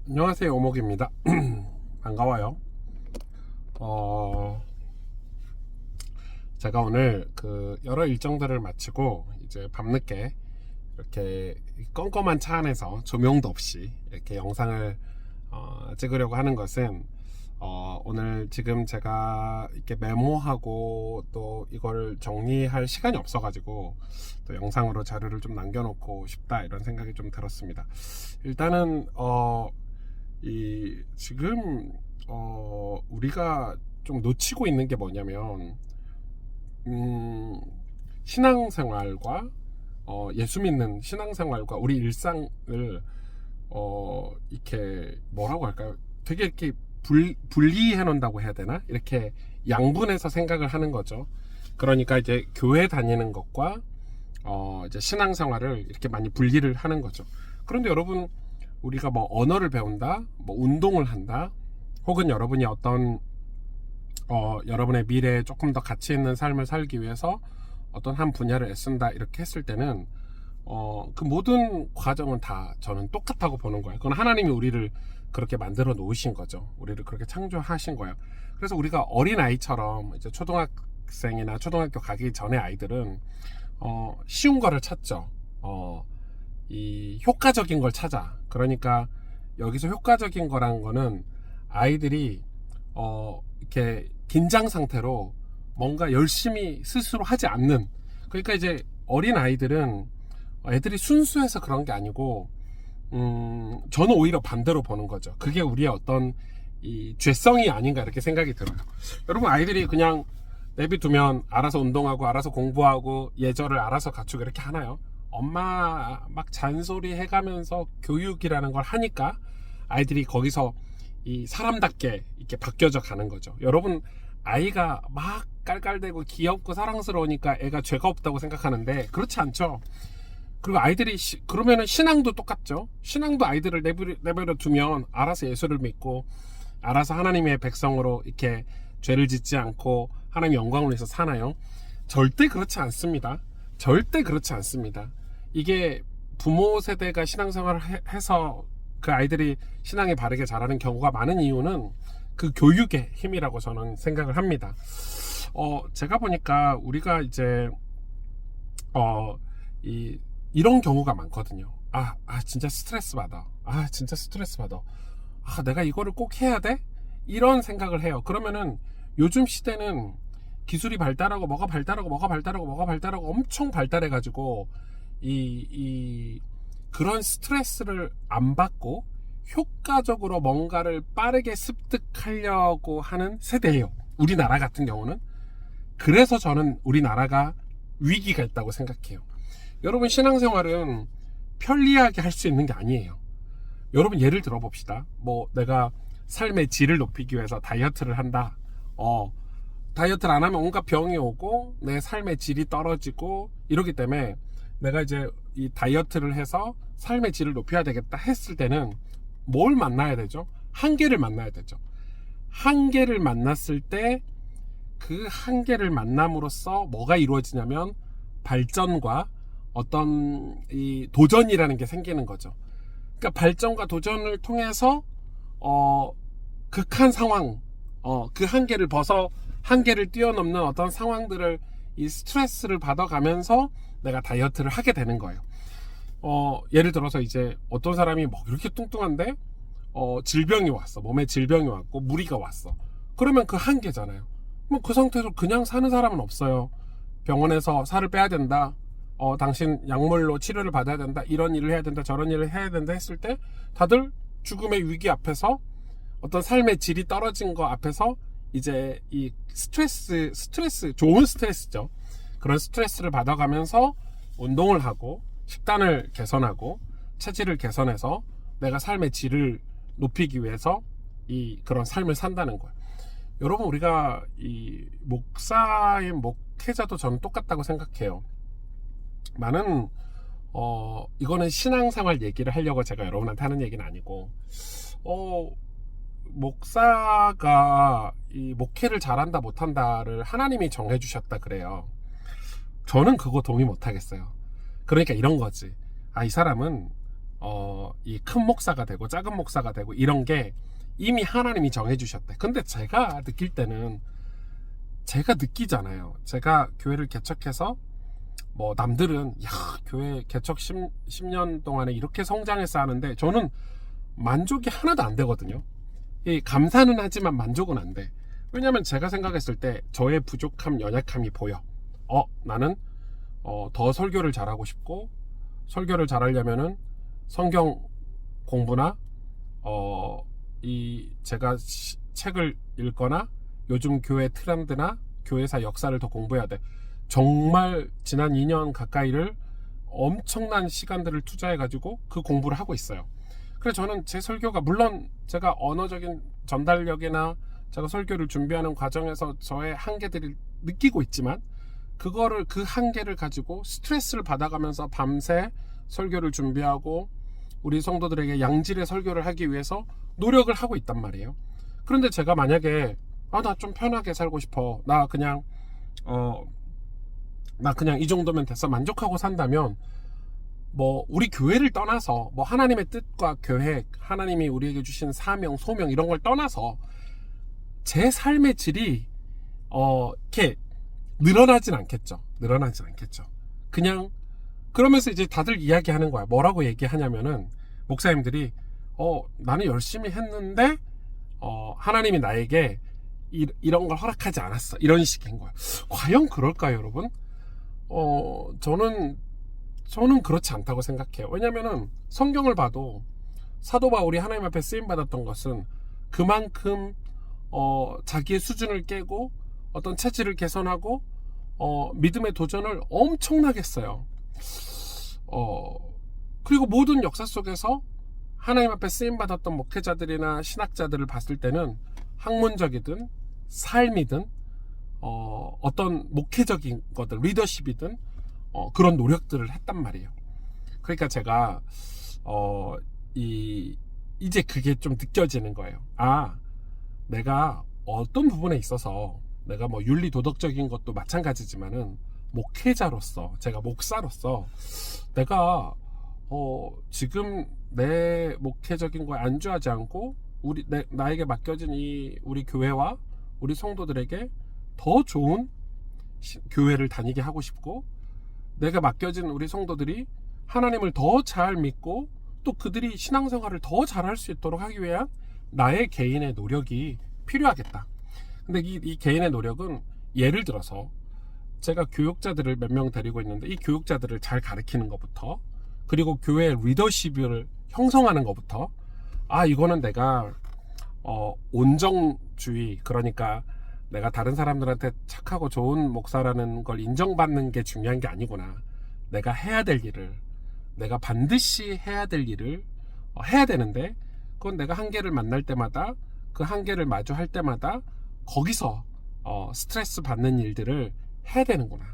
안녕하세요, 오목입니다. 반가워요. 어, 제가 오늘 여러 일정들을 마치고 이제 밤늦게 이렇게 껌껌한 차 안에서 조명도 없이 이렇게 영상을 찍으려고 하는 것은 오늘 지금 제가 이렇게 메모하고 또 이걸 정리할 시간이 없어가지고 또 영상으로 자료를 좀 남겨놓고 싶다 이런 생각이 좀 들었습니다. 일단은 지금 우리가 좀 놓치고 있는 게 뭐냐면 신앙생활과 예수 믿는 신앙생활과 우리 일상을 이렇게 뭐라고 할까요? 되게 이렇게 분리해 놓는다고 해야 되나? 이렇게 양분해서 생각을 하는 거죠. 그러니까 이제 교회 다니는 것과 이제 신앙생활을 이렇게 많이 분리를 하는 거죠. 그런데 여러분, 우리가 뭐 언어를 배운다, 뭐 운동을 한다, 혹은 여러분이 어떤 여러분의 미래에 조금 더 가치 있는 삶을 살기 위해서 어떤 한 분야를 애쓴다 이렇게 했을 때는 그 모든 과정은 다 저는 똑같다고 보는 거예요. 그건 하나님이 우리를 그렇게 만들어 놓으신 거죠. 우리를 그렇게 창조하신 거예요. 그래서 우리가 어린 아이처럼 이제 초등학생이나 초등학교 가기 전에 아이들은 쉬운 거를 찾죠. 이 효과적인 걸 찾아. 그러니까 여기서 효과적인 거란 거는 아이들이 이렇게 긴장 상태로 뭔가 열심히 스스로 하지 않는, 그러니까 이제 어린 아이들은 애들이 순수해서 그런 게 아니고 저는 오히려 반대로 보는 거죠. 그게 우리의 어떤 이 죄성이 아닌가 이렇게 생각이 들어요. 여러분, 아이들이 그냥 내비두면 알아서 운동하고 알아서 공부하고 예절을 알아서 갖추고 이렇게 하나요? 엄마 막 잔소리 해가면서 교육이라는 걸 하니까 아이들이 거기서 이 사람답게 이렇게 바뀌어져 가는 거죠. 여러분, 아이가 막 깔깔대고 귀엽고 사랑스러우니까 애가 죄가 없다고 생각하는데 그렇지 않죠. 그리고 아이들이 그러면은 신앙도 똑같죠. 신앙도 아이들을 내버려 두면 알아서 예수를 믿고 알아서 하나님의 백성으로 이렇게 죄를 짓지 않고 하나님의 영광을 위해서 사나요? 절대 그렇지 않습니다. 절대 그렇지 않습니다. 이게 부모 세대가 신앙생활을 해서 그 아이들이 신앙이 바르게 자라는 경우가 많은 이유는 그 교육의 힘이라고 저는 생각을 합니다. 제가 보니까 우리가 이제 이런 경우가 많거든요. 진짜 스트레스 받아. 진짜 스트레스 받아. 내가 이거를 꼭 해야 돼? 이런 생각을 해요. 그러면은 요즘 시대는 기술이 발달하고 뭐가 발달하고 엄청 발달해가지고 그런 스트레스를 안 받고 효과적으로 뭔가를 빠르게 습득하려고 하는 세대예요. 우리나라 같은 경우는. 그래서 저는 우리나라가 위기가 있다고 생각해요. 여러분, 신앙생활은 편리하게 할 수 있는 게 아니에요. 여러분, 예를 들어 봅시다. 뭐 내가 삶의 질을 높이기 위해서 다이어트를 한다. 다이어트를 안 하면 온갖 병이 오고 내 삶의 질이 떨어지고 이러기 때문에 내가 이제 이 다이어트를 해서 삶의 질을 높여야 되겠다 했을 때는 뭘 만나야 되죠? 한계를 만나야 되죠. 한계를 만났을 때 그 한계를 만남으로써 뭐가 이루어지냐면 발전과 어떤 이 도전이라는 게 생기는 거죠. 그러니까 발전과 도전을 통해서 극한 상황, 그 한계를 한계를 뛰어넘는 어떤 상황들을 이 스트레스를 받아가면서 내가 다이어트를 하게 되는 거예요. 예를 들어서 이제 어떤 사람이 뭐 이렇게 뚱뚱한데 질병이 왔어. 몸에 질병이 왔고 무리가 왔어. 그러면 그 한계잖아요. 뭐 그 상태에서 그냥 사는 사람은 없어요. 병원에서 살을 빼야 된다. 당신 약물로 치료를 받아야 된다. 이런 일을 해야 된다. 저런 일을 해야 된다 했을 때 다들 죽음의 위기 앞에서 어떤 삶의 질이 떨어진 거 앞에서 이제 이 스트레스, 좋은 스트레스죠. 그런 스트레스를 받아가면서 운동을 하고 식단을 개선하고 체질을 개선해서 내가 삶의 질을 높이기 위해서 그런 삶을 산다는 거예요. 여러분, 우리가 이 목사의 목회자도 저는 똑같다고 생각해요. 많은 이거는 신앙생활 얘기를 하려고 제가 여러분한테 하는 얘기는 아니고 목사가 이 목회를 잘한다 못한다를 하나님이 정해주셨다 그래요. 저는 그거 동의 못하겠어요. 그러니까 이런 거지. 이 사람은 이 큰 목사가 되고 작은 목사가 되고 이런 게 이미 하나님이 정해주셨대. 근데 제가 느낄 때는 제가 느끼잖아요. 제가 교회를 개척해서 뭐 남들은 야 교회 개척 10년 동안에 이렇게 성장해서 하는데 저는 만족이 하나도 안 되거든요. 감사는 하지만 만족은 안 돼. 왜냐면 제가 생각했을 때 저의 부족함, 연약함이 보여. 나는 더 설교를 잘하고 싶고, 설교를 잘하려면은 성경 공부나 제가 책을 읽거나 요즘 교회 트렌드나 교회사 역사를 더 공부해야 돼. 정말 지난 2년 가까이를 엄청난 시간들을 투자해가지고 그 공부를 하고 있어요. 그래서 저는 제 설교가 물론 제가 언어적인 전달력이나 제가 설교를 준비하는 과정에서 저의 한계들을 느끼고 있지만 그거를 그 한계를 가지고 스트레스를 받아가면서 밤새 설교를 준비하고 우리 성도들에게 양질의 설교를 하기 위해서 노력을 하고 있단 말이에요. 그런데 제가 만약에 나 좀 편하게 살고 싶어, 나 그냥 이 정도면 됐어, 만족하고 산다면 뭐 우리 교회를 떠나서 뭐 하나님의 뜻과 계획, 하나님이 우리에게 주신 사명, 소명 이런 걸 떠나서 제 삶의 질이 이렇게 늘어나진 않겠죠. 그냥 그러면서 이제 다들 이야기하는 거야. 뭐라고 얘기하냐면은 목사님들이 나는 열심히 했는데 하나님이 나에게 이런 걸 허락하지 않았어, 이런 식인 거야. 과연 그럴까요, 여러분? 저는 그렇지 않다고 생각해요. 왜냐면은 성경을 봐도 사도 바울이 하나님 앞에 쓰임 받았던 것은 그만큼 자기의 수준을 깨고 어떤 체질을 개선하고 믿음의 도전을 엄청나게 했어요. 그리고 모든 역사 속에서 하나님 앞에 쓰임 받았던 목회자들이나 신학자들을 봤을 때는 학문적이든 삶이든 어떤 목회적인 것들, 리더십이든 그런 노력들을 했단 말이에요. 그러니까 제가 이제 그게 좀 느껴지는 거예요. 내가 어떤 부분에 있어서 내가 뭐 윤리 도덕적인 것도 마찬가지지만은 목회자로서, 제가 목사로서 내가 지금 내 목회적인 거에 안주하지 않고 나에게 맡겨진 우리 교회와 우리 성도들에게 더 좋은 교회를 다니게 하고 싶고, 내가 맡겨진 우리 성도들이 하나님을 더 잘 믿고 또 그들이 신앙생활을 더 잘할 수 있도록 하기 위한 나의 개인의 노력이 필요하겠다. 근데 이 개인의 노력은 예를 들어서 제가 교육자들을 몇 명 데리고 있는데 이 교육자들을 잘 가르치는 것부터, 그리고 교회의 리더십을 형성하는 것부터, 이거는 내가 온정주의, 그러니까 내가 다른 사람들한테 착하고 좋은 목사라는 걸 인정받는 게 중요한 게 아니구나. 내가 해야 될 일을, 내가 반드시 해야 될 일을 해야 되는데, 그건 내가 한계를 만날 때마다, 그 한계를 마주할 때마다 거기서 스트레스 받는 일들을 해야 되는구나.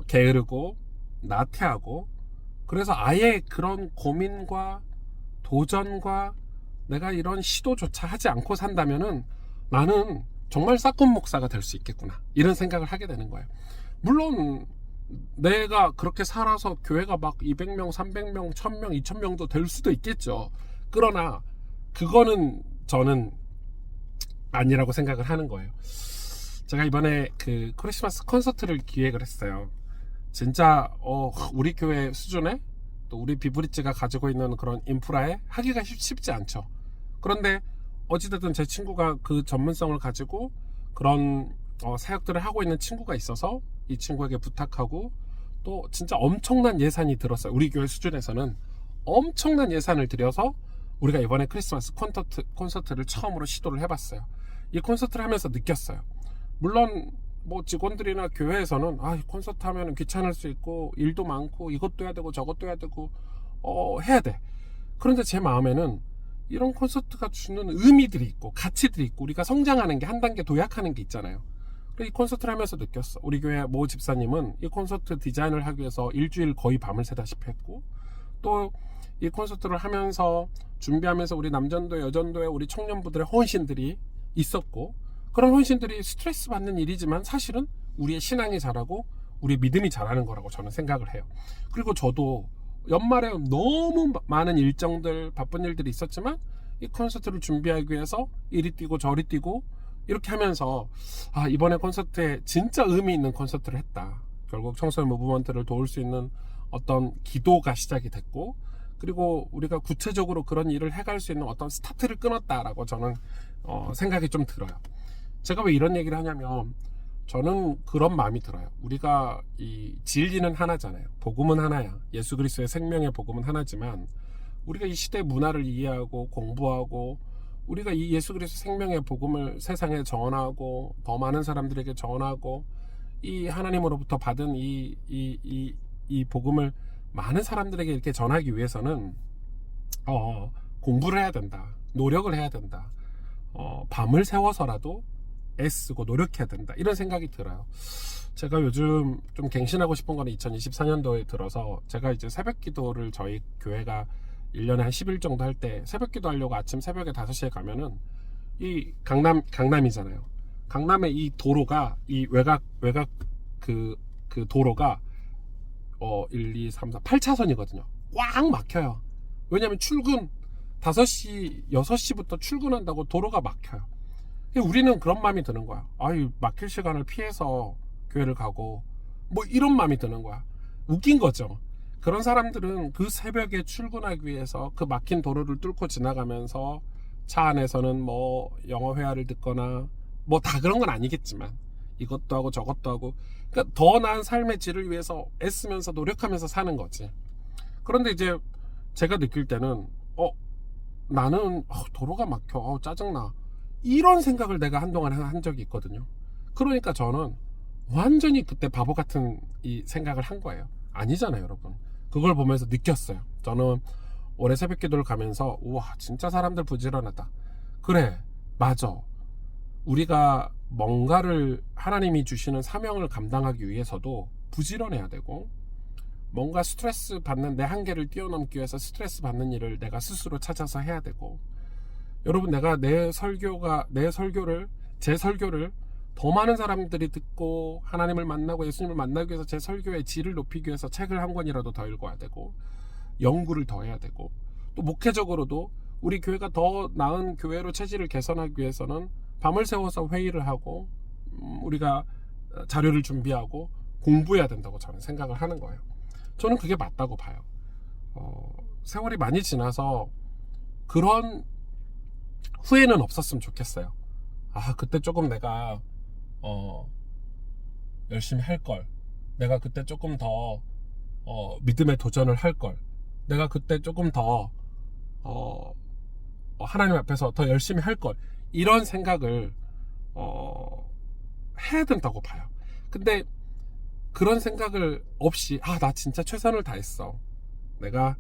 게으르고 나태하고, 그래서 아예 그런 고민과 도전과 내가 이런 시도조차 하지 않고 산다면은 나는 정말 싹군 목사가 될 수 있겠구나, 이런 생각을 하게 되는 거예요. 물론 내가 그렇게 살아서 교회가 막 200명, 300명, 1000명, 2000명도 될 수도 있겠죠. 그러나 그거는 저는 아니라고 생각을 하는 거예요. 제가 이번에 그 크리스마스 콘서트를 기획을 했어요. 진짜 우리 교회 수준에, 또 우리 비브리지가 가지고 있는 그런 인프라에 하기가 쉽지 않죠. 그런데 어찌됐든 제 친구가 그 전문성을 가지고 그런 사역들을 하고 있는 친구가 있어서 이 친구에게 부탁하고, 또 진짜 엄청난 예산이 들었어요. 우리 교회 수준에서는 엄청난 예산을 들여서 우리가 이번에 크리스마스 콘서트를 처음으로 시도를 해봤어요. 이 콘서트를 하면서 느꼈어요. 물론 뭐 직원들이나 교회에서는 콘서트 하면 귀찮을 수 있고 일도 많고 이것도 해야 되고 저것도 해야 되고 해야 돼. 그런데 제 마음에는 이런 콘서트가 주는 의미들이 있고 가치들이 있고 우리가 성장하는 게, 한 단계 도약하는 게 있잖아요. 이 콘서트를 하면서 느꼈어. 우리 교회 모 집사님은 이 콘서트 디자인을 하기 위해서 일주일 거의 밤을 새다시피 했고, 또 이 콘서트를 하면서 준비하면서 우리 남전도회, 여전도회, 우리 청년부들의 헌신들이 있었고, 그런 헌신들이 스트레스 받는 일이지만 사실은 우리의 신앙이 자라고 우리 믿음이 자라는 거라고 저는 생각을 해요. 그리고 저도 연말에 너무 많은 일정들, 바쁜 일들이 있었지만 이 콘서트를 준비하기 위해서 이리 뛰고 저리 뛰고 이렇게 하면서 이번에 콘서트에 진짜 의미 있는 콘서트를 했다. 결국 청소년 무브먼트를 도울 수 있는 어떤 기도가 시작이 됐고, 그리고 우리가 구체적으로 그런 일을 해갈 수 있는 어떤 스타트를 끊었다라고 저는 생각이 좀 들어요. 제가 왜 이런 얘기를 하냐면, 저는 그런 마음이 들어요. 우리가 이 진리는 하나잖아요. 복음은 하나야. 예수 그리스도의 생명의 복음은 하나지만, 우리가 이 시대의 문화를 이해하고 공부하고, 우리가 이 예수 그리스도 생명의 복음을 세상에 전하고 더 많은 사람들에게 전하고, 이 하나님으로부터 받은 이 복음을 많은 사람들에게 이렇게 전하기 위해서는 공부를 해야 된다. 노력을 해야 된다. 밤을 새워서라도 애쓰고 노력해야 된다. 이런 생각이 들어요. 제가 요즘 좀 갱신하고 싶은 거는 2024년도에 들어서 제가 이제 새벽 기도를 저희 교회가 1년에 한 10일 정도 할 때 새벽 기도 하려고 아침 새벽에 5시에 가면은 이 강남이잖아요. 강남의 이 도로가 이 외곽 그 도로가 1, 2, 3, 4, 8차선이거든요. 꽉 막혀요. 왜냐면 출근 5시, 6시부터 출근한다고 도로가 막혀요. 우리는 그런 마음이 드는 거야. 막힐 시간을 피해서 교회를 가고 뭐 이런 마음이 드는 거야. 웃긴 거죠. 그런 사람들은 그 새벽에 출근하기 위해서 그 막힌 도로를 뚫고 지나가면서 차 안에서는 뭐 영어 회화를 듣거나 뭐 다 그런 건 아니겠지만 이것도 하고 저것도 하고, 그러니까 더 나은 삶의 질을 위해서 애쓰면서 노력하면서 사는 거지. 그런데 이제 제가 느낄 때는 나는 도로가 막혀, 짜증나, 이런 생각을 내가 한동안 한 적이 있거든요. 그러니까 저는 완전히 그때 바보 같은 이 생각을 한 거예요. 아니잖아요, 여러분. 그걸 보면서 느꼈어요. 저는 올해 새벽 기도를 가면서 우와, 진짜 사람들 부지런하다. 그래, 맞아. 우리가 뭔가를 하나님이 주시는 사명을 감당하기 위해서도 부지런해야 되고, 뭔가 스트레스 받는 내 한계를 뛰어넘기 위해서 스트레스 받는 일을 내가 스스로 찾아서 해야 되고, 여러분, 내가 제 설교를 더 많은 사람들이 듣고 하나님을 만나고 예수님을 만나기 위해서 제 설교의 질을 높이기 위해서 책을 한 권이라도 더 읽어야 되고, 연구를 더 해야 되고, 또 목회적으로도 우리 교회가 더 나은 교회로 체질을 개선하기 위해서는 밤을 새워서 회의를 하고 우리가 자료를 준비하고 공부해야 된다고 저는 생각을 하는 거예요. 저는 그게 맞다고 봐요. 세월이 많이 지나서 그런 후회는 없었으면 좋겠어요. 그때 조금 내가 열심히 할 걸, 내가 그때 조금 더 믿음의 도전을 할 걸, 내가 그때 조금 더 하나님 앞에서 더 열심히 할 걸, 이런 생각을 해야 된다고 봐요. 근데 그런 생각을 없이 나 진짜 최선을 다했어, 내가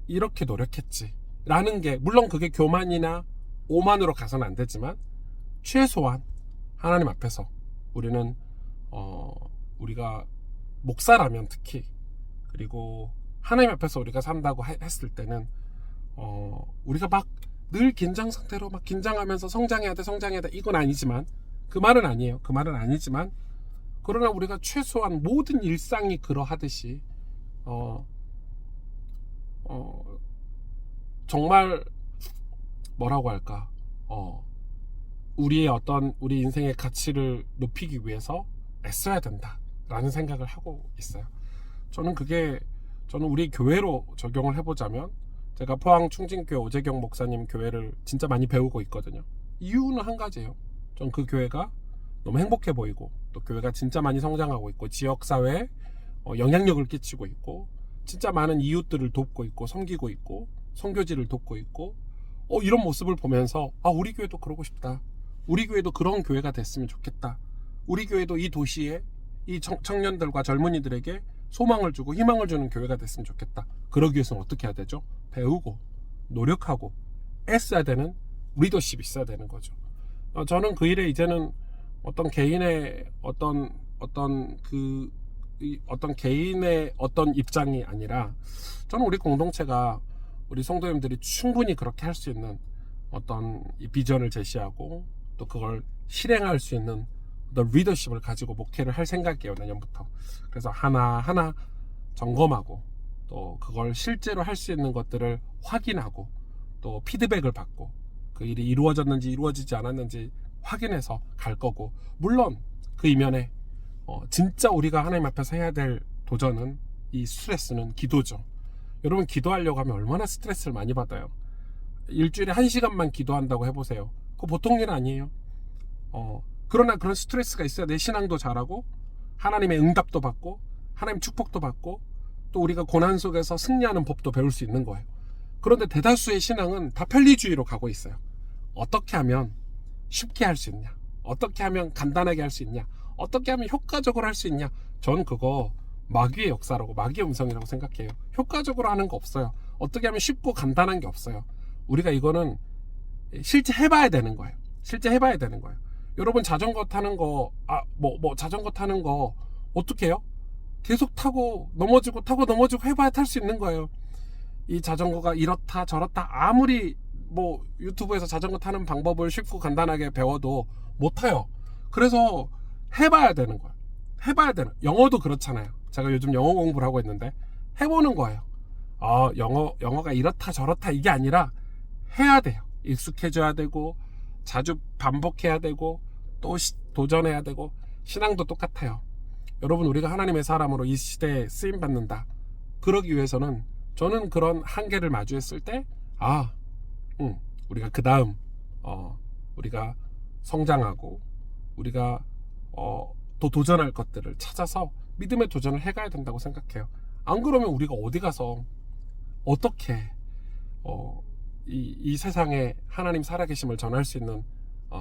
이렇게 노력했지 라는 게, 물론 그게 교만이나 오만으로 가서는 안 되지만 최소한 하나님 앞에서 우리는 우리가 목사라면 특히, 그리고 하나님 앞에서 우리가 산다고 했을 때는 우리가 막 늘 긴장 상태로 막 긴장하면서 성장해야 돼 이건 아니지만, 그 말은 아니에요. 그 말은 아니지만, 그러나 우리가 최소한 모든 일상이 그러하듯이 정말 뭐라고 할까, 우리 인생의 가치를 높이기 위해서 애써야 된다라는 생각을 하고 있어요. 저는 우리 교회로 적용을 해보자면, 제가 포항 충진교회 오재경 목사님 교회를 진짜 많이 배우고 있거든요. 이유는 한 가지예요. 전 그 교회가 너무 행복해 보이고, 또 교회가 진짜 많이 성장하고 있고, 지역사회에 영향력을 끼치고 있고, 진짜 많은 이웃들을 돕고 있고, 섬기고 있고, 선교지를 돕고 있고, 이런 모습을 보면서 우리 교회도 그러고 싶다, 우리 교회도 그런 교회가 됐으면 좋겠다, 우리 교회도 이 도시에 이 청년들과 젊은이들에게 소망을 주고 희망을 주는 교회가 됐으면 좋겠다. 그러기 위해서는 어떻게 해야 되죠? 배우고 노력하고 애써야 되는 리더십이 있어야 되는 거죠. 저는 그 일에 이제는 어떤 개인의 어떤 개인의 어떤 입장이 아니라, 저는 우리 공동체가, 우리 성도님들이 충분히 그렇게 할 수 있는 어떤 이 비전을 제시하고 또 그걸 실행할 수 있는 어떤 리더십을 가지고 목회를 할 생각이에요, 내년부터. 그래서 하나하나 점검하고 또 그걸 실제로 할 수 있는 것들을 확인하고 또 피드백을 받고 그 일이 이루어졌는지 이루어지지 않았는지 확인해서 갈 거고, 물론 그 이면에 진짜 우리가 하나님 앞에서 해야 될 도전은, 이 스트레스는 기도죠. 여러분, 기도하려고 하면 얼마나 스트레스를 많이 받아요. 일주일에 1시간만 기도한다고 해보세요. 그거 보통 일 아니에요. 그러나 그런 스트레스가 있어야 내 신앙도 잘하고 하나님의 응답도 받고 하나님 축복도 받고 또 우리가 고난 속에서 승리하는 법도 배울 수 있는 거예요. 그런데 대다수의 신앙은 다 편리주의로 가고 있어요. 어떻게 하면 쉽게 할 수 있냐, 어떻게 하면 간단하게 할 수 있냐, 어떻게 하면 효과적으로 할 수 있냐. 전 그거 마귀의 역사라고, 마귀의 음성이라고 생각해요. 효과적으로 하는 거 없어요. 어떻게 하면 쉽고 간단한 게 없어요. 우리가 이거는 실제 해봐야 되는 거예요. 실제 해봐야 되는 거예요. 여러분, 자전거 타는 거, 자전거 타는 거 어떻게 해요? 계속 타고 넘어지고 타고 넘어지고 해봐야 탈 수 있는 거예요. 이 자전거가 이렇다 저렇다 아무리 유튜브에서 자전거 타는 방법을 쉽고 간단하게 배워도 못 타요. 그래서 해봐야 되는 거예요. 해봐야 되는. 영어도 그렇잖아요. 제가 요즘 영어 공부를 하고 있는데 해보는 거예요. 영어가 이렇다 저렇다 이게 아니라 해야 돼요. 익숙해져야 되고 자주 반복해야 되고 또 도전해야 되고. 신앙도 똑같아요. 여러분, 우리가 하나님의 사람으로 이 시대에 쓰임받는다, 그러기 위해서는 저는 그런 한계를 마주했을 때 우리가 그 다음 우리가 성장하고 우리가 또 도전할 것들을 찾아서 믿음의 도전을 해가야 된다고 생각해요. 안 그러면 우리가 어디 가서 어떻게 이 세상에 하나님 살아계심을 전할 수 있는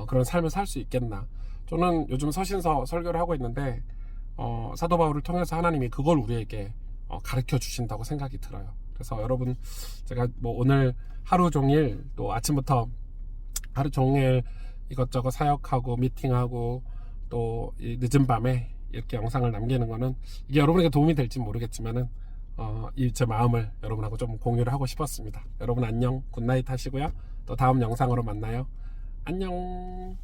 그런 삶을 살 수 있겠나. 저는 요즘 서신서 설교를 하고 있는데 사도 바울을 통해서 하나님이 그걸 우리에게 가르쳐 주신다고 생각이 들어요. 그래서 여러분, 제가 오늘 하루 종일 또 아침부터 하루 종일 이것저것 사역하고 미팅하고 또 이 늦은 밤에 이렇게 영상을 남기는 거는 이게 여러분에게 도움이 될지 모르겠지만은 이 제 마음을 여러분하고 좀 공유를 하고 싶었습니다. 여러분 안녕, 굿나잇 하시고요. 또 다음 영상으로 만나요. 안녕.